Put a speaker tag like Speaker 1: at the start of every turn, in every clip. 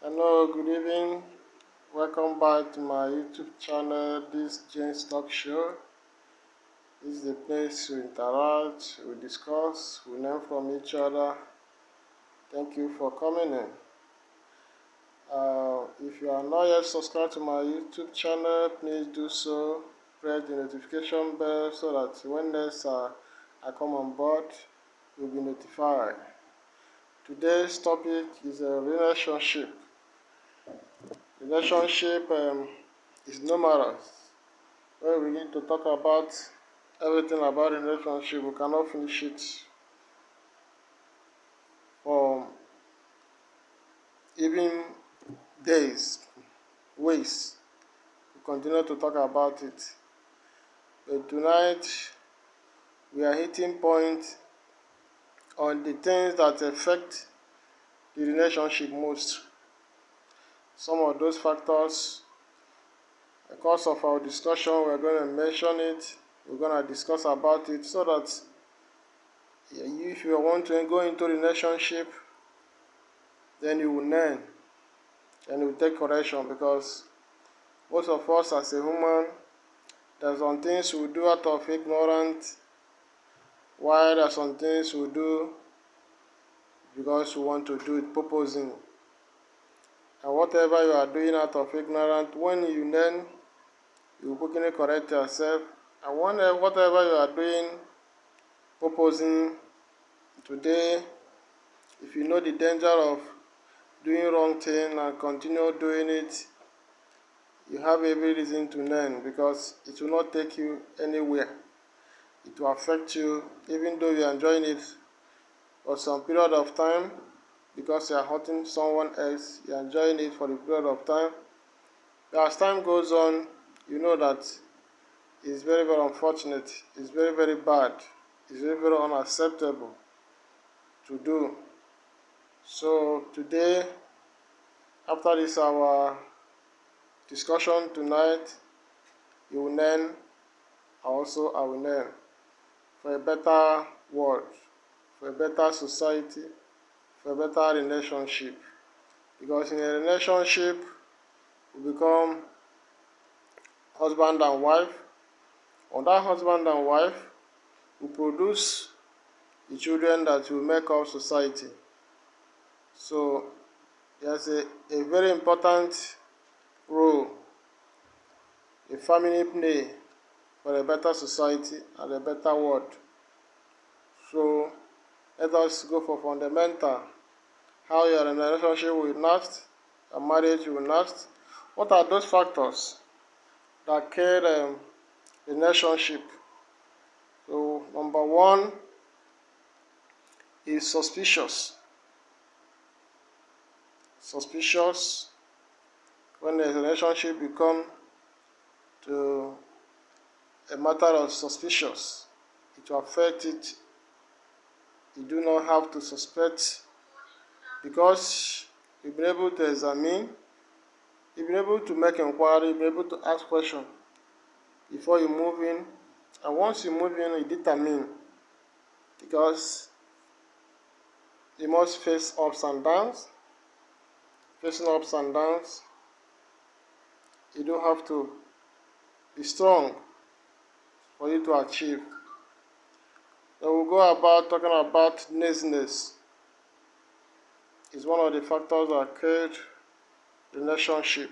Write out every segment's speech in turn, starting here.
Speaker 1: Hello, good evening. Welcome back to my YouTube channel. This James Talk Show. This is the place we interact, we discuss, we learn from each other. Thank you for coming in. If you are not yet subscribed to my YouTube channel, please do so. Press the notification bell so that when next I come on board, you'll be notified. Today's topic is a relationship. Relationship is numerous. When we need to talk about everything about relationship, we cannot finish it for even days, weeks. We continue to talk about it. But tonight, we are hitting point on the things that affect the relationship most. Some of those factors, because of our discussion, we're going to mention it. We're going to discuss about it so that if you want to go into relationship, then you will learn and you will take correction, because most of us as a human, there's some things we do out of ignorance, while there's some things we do because we want to do it purposing. And whatever you are doing out of ignorance, when you learn, you quickly correct yourself. And whatever you are doing purposing today, if you know the danger of doing wrong thing and continue doing it, you have every reason to learn, because it will not take you anywhere. It will affect you, even though you are enjoying it for some period of time, because you are hurting someone else. You are enjoying it for the period of time. But as time goes on, you know that it's very, very unfortunate. It's very, very bad. It's very, very unacceptable to do. So today, after this our discussion tonight, you will learn, also I will learn, for a better world, for a better society, for a better relationship. Because in a relationship, we become husband and wife. On that husband and wife, we produce the children that will make up society. So there's a very important role a family play for a better society and a better world. So let us go for fundamental. How your relationship will last, your marriage will last. What are those factors that kill relationship? So number one is suspicious. Suspicious. When the relationship become to a matter of suspicious, it will affect it. You do not have to suspect, because you'll be able to examine, you'll be able to make inquiry, you'll be able to ask questions before you move in. And once you move in, you determine, because you must face ups and downs. Facing ups and downs, you don't have to be strong for you to achieve. Then we'll go about talking about laziness. It's one of the factors that create relationship.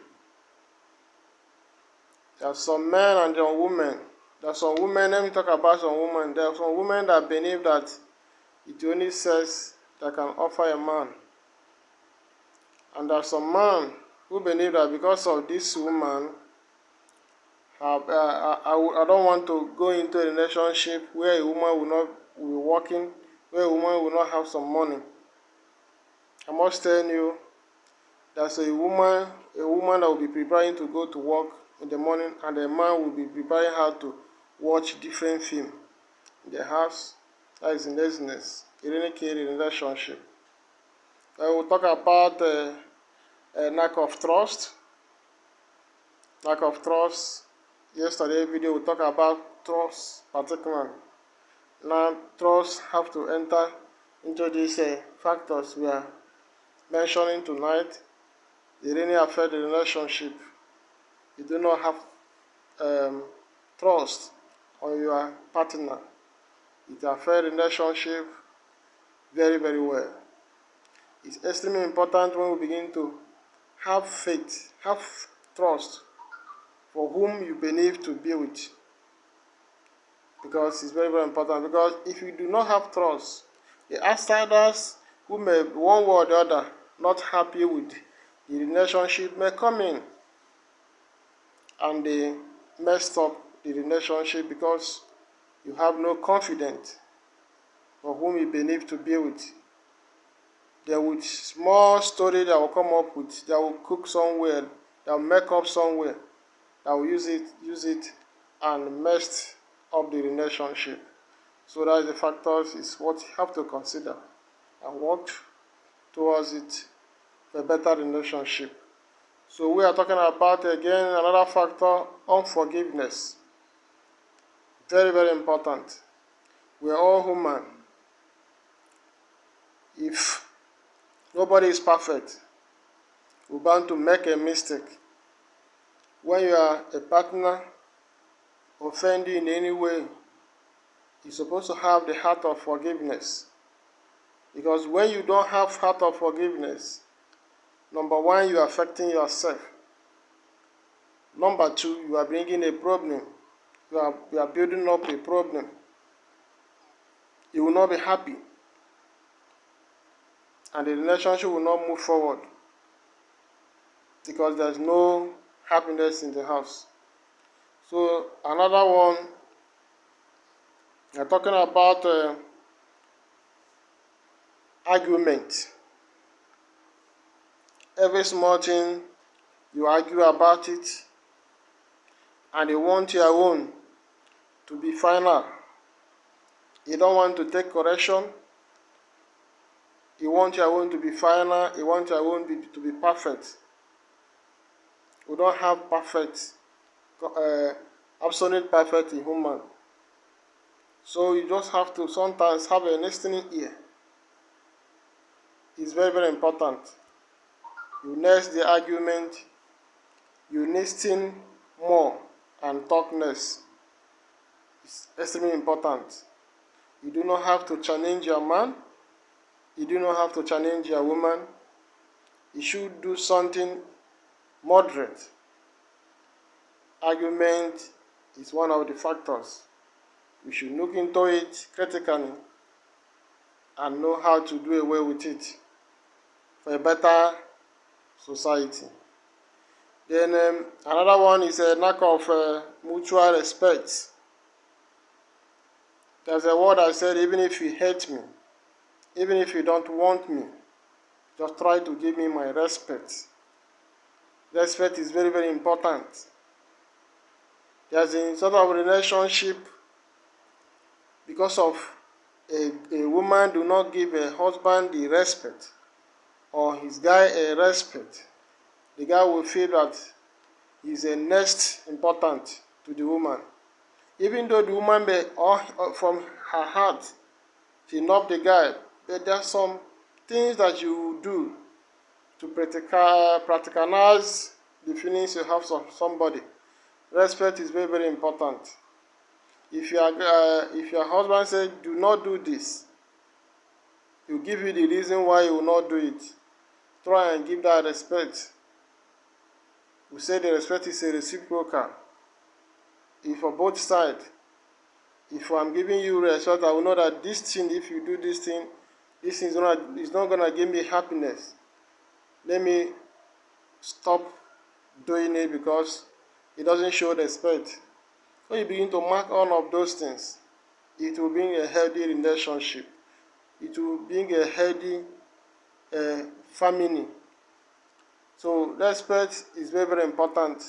Speaker 1: There are some men and there are women. There are some women, let me talk about some women. There are some women that believe that it's only sex that can offer a man. And there are some men who believe that because of this woman, I don't want to go into a relationship where a woman will not be working, where a woman will not have some money. I must tell you, there's a woman that will be preparing to go to work in the morning, and a man will be preparing her to watch different films in the house. That is laziness. It really kills the relationship. We'll talk about lack of trust. Lack of trust. Yesterday video we talked about trust particularly. Now trust have to enter into these factors we are mentioning tonight. it really affects the relationship. You do not have trust on your partner. It affects relationship very, very well. It's extremely important when we begin to have faith, have trust for whom you believe to be with. Because it's very, very important. Because if you do not have trust, the outsiders who may one way or the other not happy with the relationship may come in and they messed up the relationship because you have no confidence for whom you believe to be with. There will small story that will come up with, that will cook somewhere, that will make up somewhere, that will use it and mess up the relationship. So that's the factors is what you have to consider and work towards it for a better relationship. So we are talking about again another factor, unforgiveness. Very, very important. We are all human. If nobody is perfect, we're bound to make a mistake. When you are a partner offend you in any way, you're supposed to have the heart of forgiveness. Because when you don't have heart of forgiveness, number one, you are affecting yourself. Number two, you are bringing a problem. You are building up a problem. You will not be happy. And the relationship will not move forward. Because there's no happiness in the house. So another one, we're talking about argument. Every small thing, you argue about it, and you want your own to be final. You don't want to take correction. You want your own to be final. You want your own to be perfect. We don't have perfect, absolute perfect in human. So you just have to sometimes have a listening ear. It's very, very important. You nest the argument, you listen more and talk less. It's extremely important. You do not have to challenge your man. You do not have to challenge your woman. You should do something moderate. Argument is one of the factors. We should look into it critically and know how to do away with it for a better society. Then another one is a lack of mutual respect. There's a word I said, even if you hate me, even if you don't want me, just try to give me my respect. Respect is very, very important. There's a sort of relationship because of a woman do not give a husband the respect or his guy a respect. The guy will feel that he's a next important to the woman. Even though the woman may, or from her heart, she loves the guy, but there are some things that you do to practicalize the feelings you have of somebody. Respect is very, very important. If your husband says, do not do this, he will give you the reason why you will not do it. Try and give that respect. We say the respect is a reciprocal. If for both sides, if I'm giving you respect, I will know that this thing, if you do this thing is not going to give me happiness. Let me stop doing it because it doesn't show respect. When you begin to mark all of those things, it will bring a healthy relationship. It will bring a healthy family. So respect is very, very important.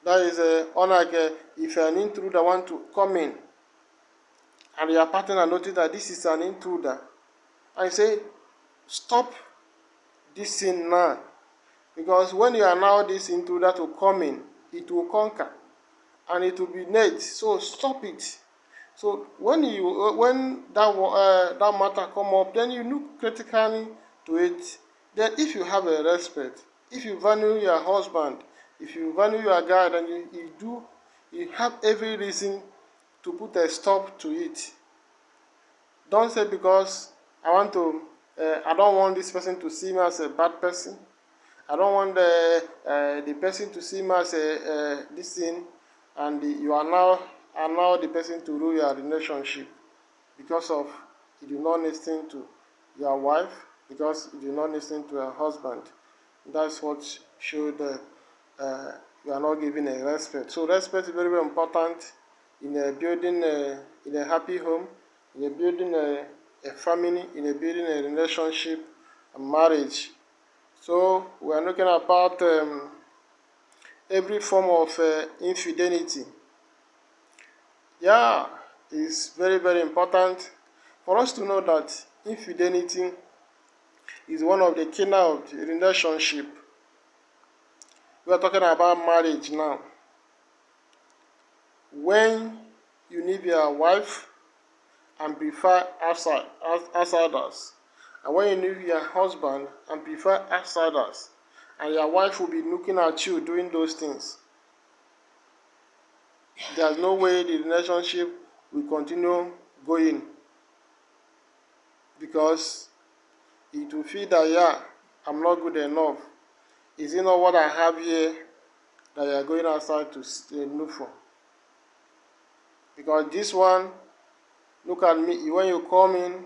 Speaker 1: That is unlike if you're an intruder want to come in and your partner notice that this is an intruder, and you say, stop this thing now. Because when you allow this intruder to come in, it will conquer and it will be net. So stop it. So when that matter come up, then you look critically to it Then if you have a respect, if you value your husband, if you value your guy, then you have every reason to put a stop to it. Don't say because I don't want this person to see me as a bad person. I don't want the person to see me as this thing, and you are now the person to rule your relationship because of you do not listen to your wife, because you do not listen to your husband. That's what showed you are not giving a respect. So respect is very, very important in building in a happy home, in building a family, in building a relationship, a marriage. So we are looking about every form of infidelity. Yeah, it's very, very important for us to know that infidelity is one of the killer of the relationship. We are talking about marriage now. When you leave your wife and prefer outsiders, and when you leave your husband and prefer outsiders, and your wife will be looking at you doing those things, there's no way the relationship will continue going, because it will feel that, yeah, I'm not good enough. Is it not what I have here that you are going outside to look for? Because this one, look at me, when you come in,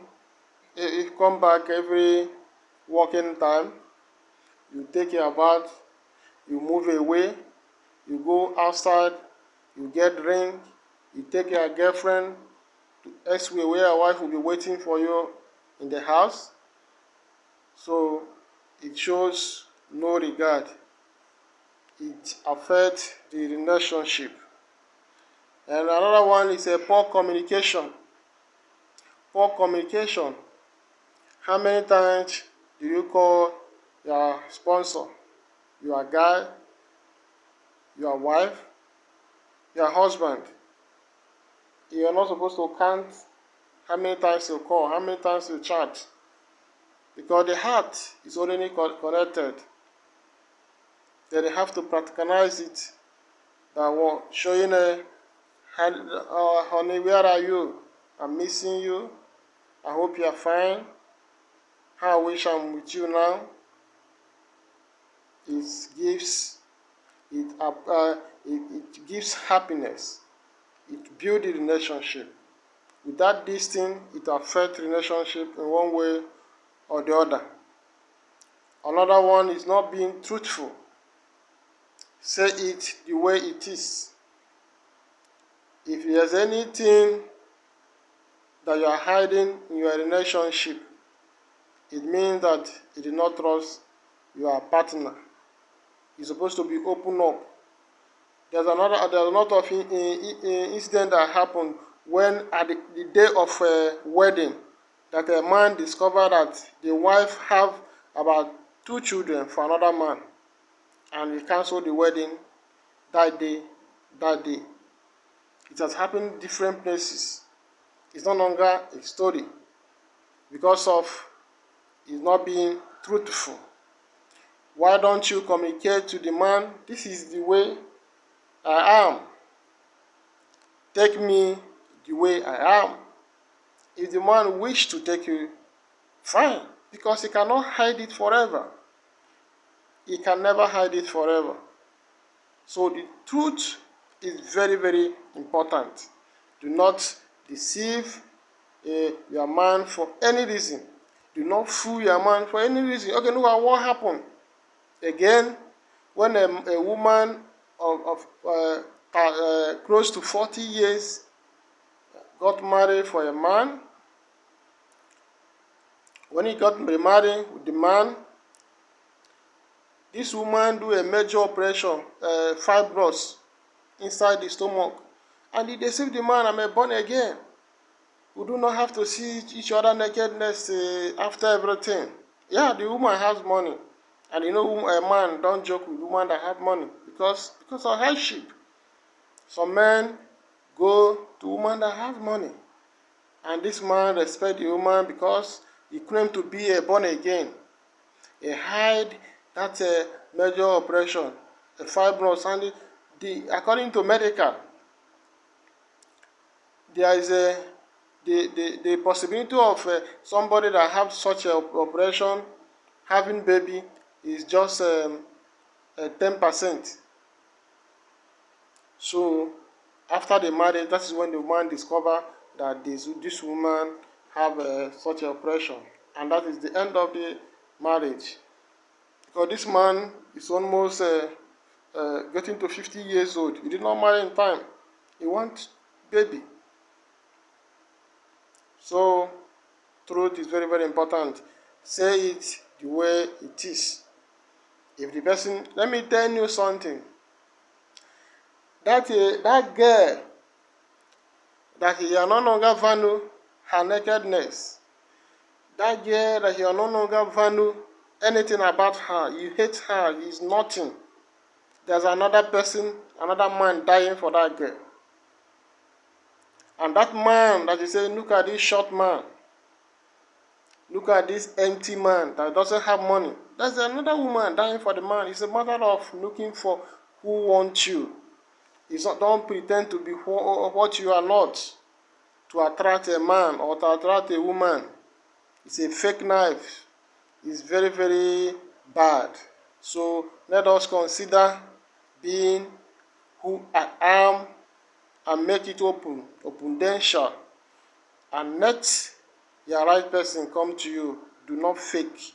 Speaker 1: you come back every working time, you take your bath, you move away, you go outside, you get drink, you take your girlfriend to elsewhere where your wife will be waiting for you in the house. So it shows no regard. It affects the relationship. And another one is a poor communication. Poor communication. How many times do you call your sponsor, your guy, your wife, your husband? You are not supposed to count how many times you call, how many times you chat, because the heart is already connected. Then they have to practicalize it. That one showing honey, where are you? I'm missing you. I hope you are fine. How I wish I'm with you now. It gives it gives happiness. It builds the relationship. Without this thing, it affects relationship in one way or the other. Another one is not being truthful. Say it the way it is. If there's anything that you are hiding in your relationship, it means that you do not trust your partner. You're supposed to be open up. There's a lot of incident that happened when at the day of a wedding, that a man discovered that the wife have about 2 children for another man, and he canceled the wedding that day. It has happened in different places. It's no longer a story because of it's not being truthful. Why don't you communicate to the man, this is the way I am. Take me the way I am. If the man wishes to take you, fine, because he cannot hide it forever. He can never hide it forever. So the truth is very, very important. Do not deceive your man for any reason. Do not fool your man for any reason. Okay, look at what happened. Again, when a woman of close to 40 years got married for a man, when he got remarried with the man, this woman do a major operation, fibroids inside the stomach, and he deceived the man. I'm a born again. We do not have to see each other nakedness after everything. Yeah, the woman has money, and you know a man don't joke with women that have money because of hardship. Some men go to women that have money, and this man respect the woman because he claimed to be a born again. He hide that major operation, a fibroid, and according to medical, there is the possibility of somebody that have such a operation having baby is just 10%. So after the marriage, that is when the man discover that this woman have such an operation, and that is the end of the marriage. Because this man is almost getting to 50 years old. He did not marry in time. He wants baby. So truth is very, very important. Say it the way it is. If the person, let me tell you something. That girl, that he no longer value her nakedness. That girl that he no longer value anything about her. You hate her. Is nothing. There's another person, another man dying for that girl. And that man that you say, look at this short man. Look at this empty man that doesn't have money. There's another woman dying for the man. It's a matter of looking for who wants you. It's not, don't pretend to be what you are not to attract a man or to attract a woman. It's a fake knife. It's very, very bad. So let us consider being who I am and make it opendential, and let your right person come to you. Do not fake.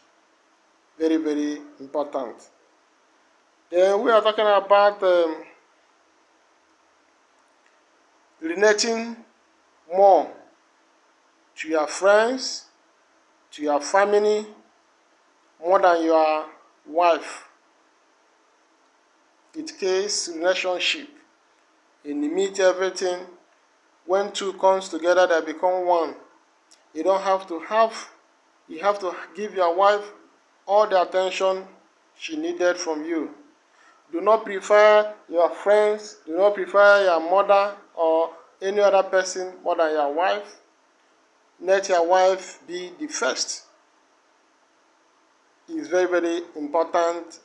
Speaker 1: Very, very important. Then we are talking about relating more to your friends, to your family, more than your wife. It creates relationship. In meet everything. When two comes together, they become one. You don't have to you have to give your wife all the attention she needed from you. Do not prefer your friends, do not prefer your mother or any other person more than your wife. Let your wife be the first. It is very, very important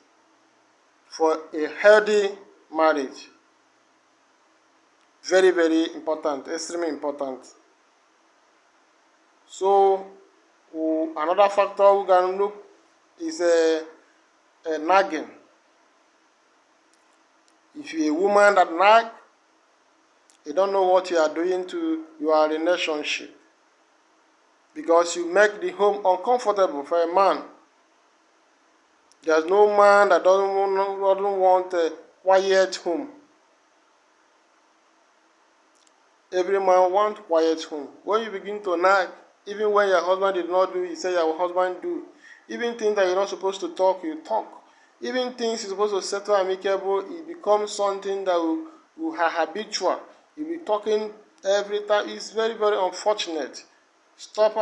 Speaker 1: for a healthy marriage. Very, very important, extremely important. So another factor we can look is nagging. If you're a woman that nag, you don't know what you are doing to your relationship, because you make the home uncomfortable for a man. There's no man that doesn't want a quiet home. Every man wants quiet home. When you begin to nag, even when your husband did not do, you say your husband do. Even things that you're not supposed to talk, you talk. Even things you're supposed to settle amicable, it becomes something that will habitual. You'll be talking every time. It's very, very unfortunate. Stop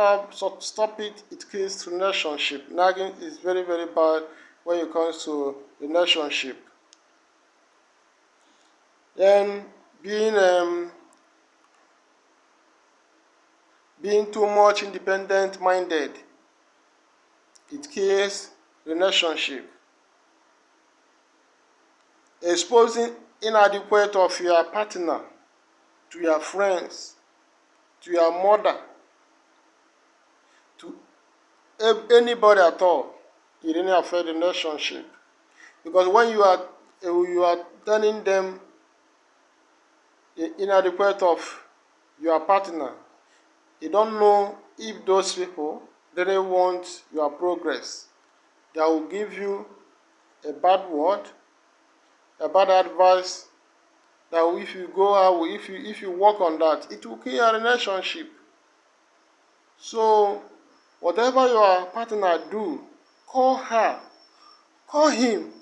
Speaker 1: it. It kills relationship. Nagging is very, very bad when it comes to relationship. Then being too much independent minded, it kills relationship. Exposing inadequate of your partner to your friends, to your mother, to anybody at all, it really affects the relationship. Because when you are telling them inadequate of your partner, you don't know if those people really want your progress. They will give you a bad word, a bad advice, that if you go out, if you work on that, it will kill your relationship. So whatever your partner do, call her, call him.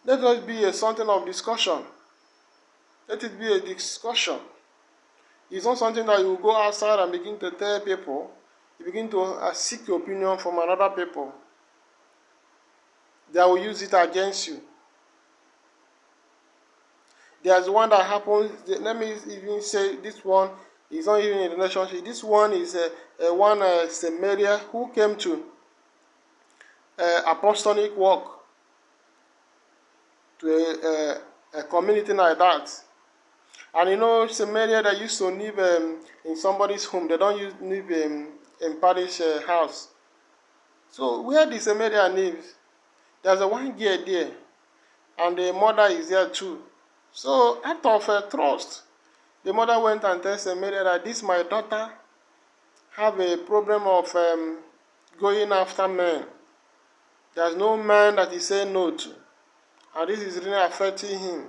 Speaker 1: Let it be something of discussion. Let it be a discussion. It's not something that you go outside and begin to tell people. You begin to seek opinion from another people. They will use it against you. There's one that happens. Let me even say this one is not even in a relationship. This one is Samaria who came to apostolic work to a community like that. And you know, Samaria, they used to live in somebody's home. They don't live in parish house. So where the Samaria lives, there's a one girl there, and the mother is there too. So out of trust, the mother went and told Samaria that this my daughter have a problem of going after men. There's no man that he say no to. And this is really affecting him.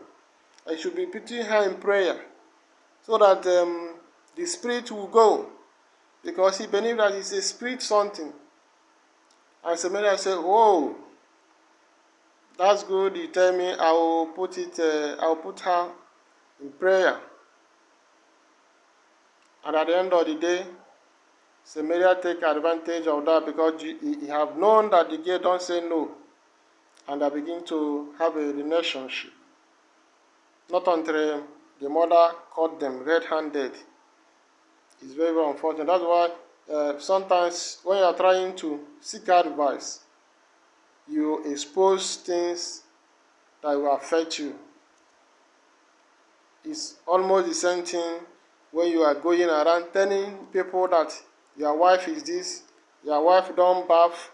Speaker 1: I should be putting her in prayer so that the spirit will go. Because he believes that it's a spirit something. And Samaria said, oh, that's good. You tell me, I will put her in prayer. And at the end of the day, Samaria take advantage of that because he have known that the girl don't say no. And they begin to have a relationship. Not until the mother caught them red-handed. It's very, very unfortunate. That's why sometimes when you are trying to seek advice, you expose things that will affect you. It's almost the same thing when you are going around telling people that your wife is this, your wife don't bath,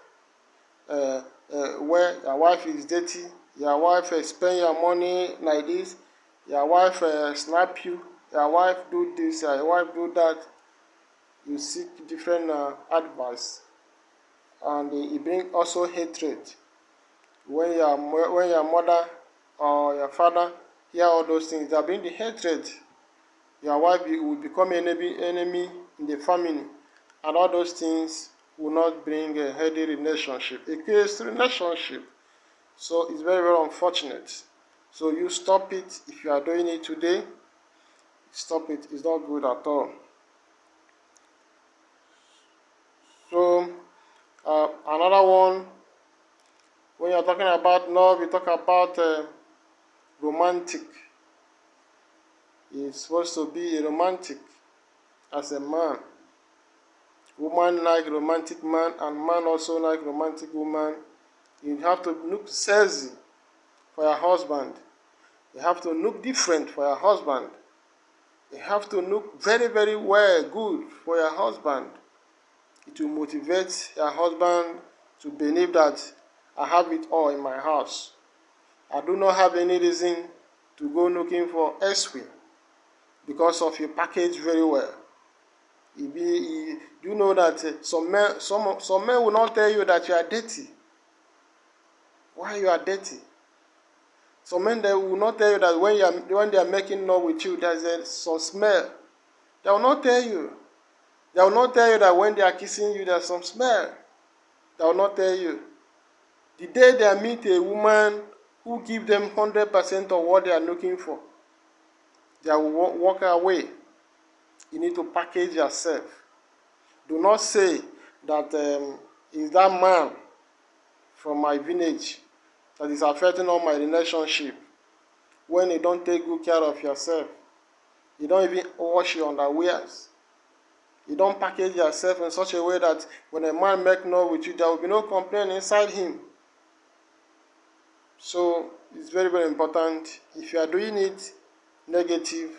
Speaker 1: where your wife is dirty, your wife spend your money like this, your wife slap you, your wife do this, your wife do that. You seek different advice, and it brings also hatred. When your mother or your father hear all those things, that bring the hatred. Your wife will become enemy in the family, and all those things will not bring a healthy relationship. It creates relationship. So it's very, very unfortunate. So you stop it. If you are doing it today, stop it. It's not good at all. So another one, when you're talking about love, we talk about romantic. You're supposed to be a romantic as a man. Woman like romantic man, and man also like romantic woman. You have to look sexy for your husband. You have to look different for your husband. You have to look very, very well, good for your husband. It will motivate your husband to believe that I have it all in my house. I do not have any reason to go looking for elsewhere because of your package very well. You know that some men will not tell you that you are dirty. Why you are dirty? Some men, they will not tell you that when they are making love with you, there's some smell. They will not tell you. They will not tell you that when they are kissing you, there's some smell. They will not tell you. The day they meet a woman who gives them 100% of what they are looking for, they will walk away. You need to package yourself. Do not say that is that man from my village that is affecting all my relationship. When you don't take good care of yourself, you don't even wash your underwears. You don't package yourself in such a way that when a man makes love with you, there will be no complaint inside him. So it's very, very important. If you are doing it negative,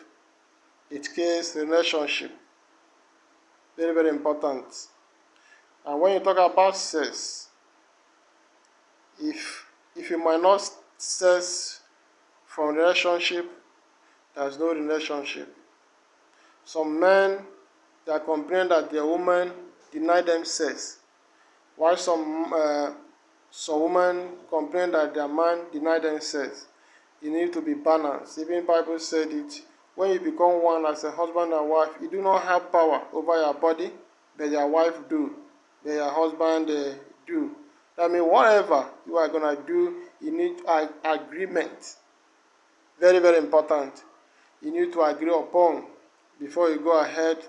Speaker 1: it kills the relationship. Very, very important. And when you talk about sex, if you might not sex from relationship, there's no relationship. Some men, they are complaining that their woman deny them sex, while some women complain that their man deny them sex. You need to be balanced. Even Bible said it. When you become one as a husband and wife, you do not have power over your body, but your wife do, but your husband do. That means whatever you are going to do, you need agreement. Very, very important. You need to agree upon before you go ahead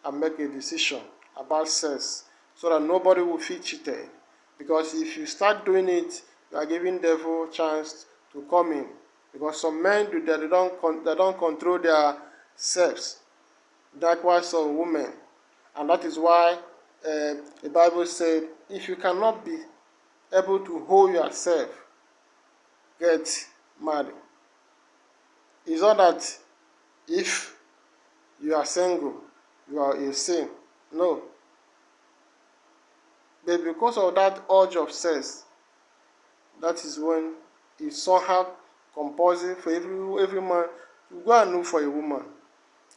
Speaker 1: and make a decision about sex, so that nobody will feel cheated. Because if you start doing it, you are giving devil a chance to come in. Because some men they don't control their sex. Likewise some women. And that is why the Bible said, if you cannot be able to hold yourself, get married. It's not that if you are single, you are a sin. No. But because of that urge of sex, that is when it's somehow compulsory for every man to go and look for a woman.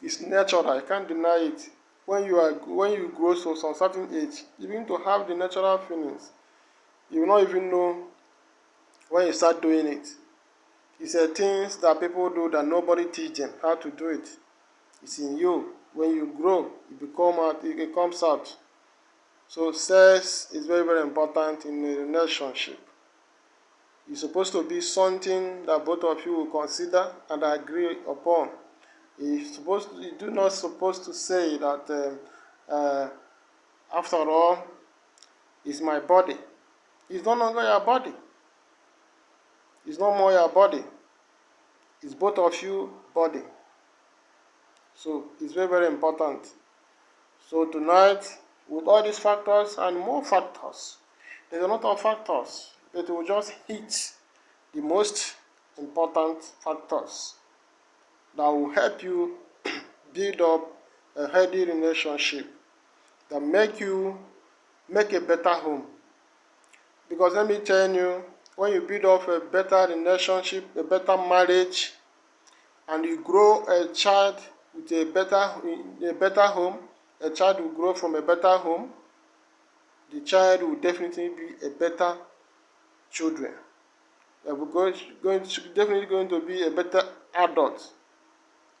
Speaker 1: It's natural, I can't deny it. When you grow to some certain age, you begin to have the natural feelings. You will not even know when you start doing it. It's a things that people do that nobody teach them how to do it. It's in you. When you grow, it comes out. So sex is very, very important in a relationship. It's supposed to be something that both of you will consider and agree upon. You do not supposed to say that after all, it's my body. It's no longer your body. It's no more your body. It's both of you body. So it's very, very important. So tonight, with all these factors and more factors, there's a lot of factors, but we'll just hit the most important factors that will help you build up a healthy relationship that make a better home. Because let me tell you, when you build up a better relationship, a better marriage, and you grow a child with a better home, a child will grow from a better home, the child will definitely be a better children. They will definitely going to be a better adult.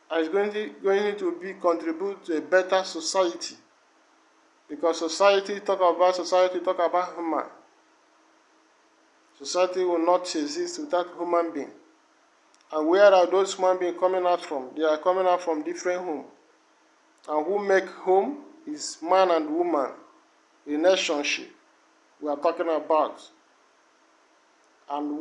Speaker 1: And it's going to be contribute to a better society. Because society talk about human. Society will not exist without human being. And where are those human beings coming out from? They are coming out from different homes. And who make home is man and woman. Relationship we are talking about. And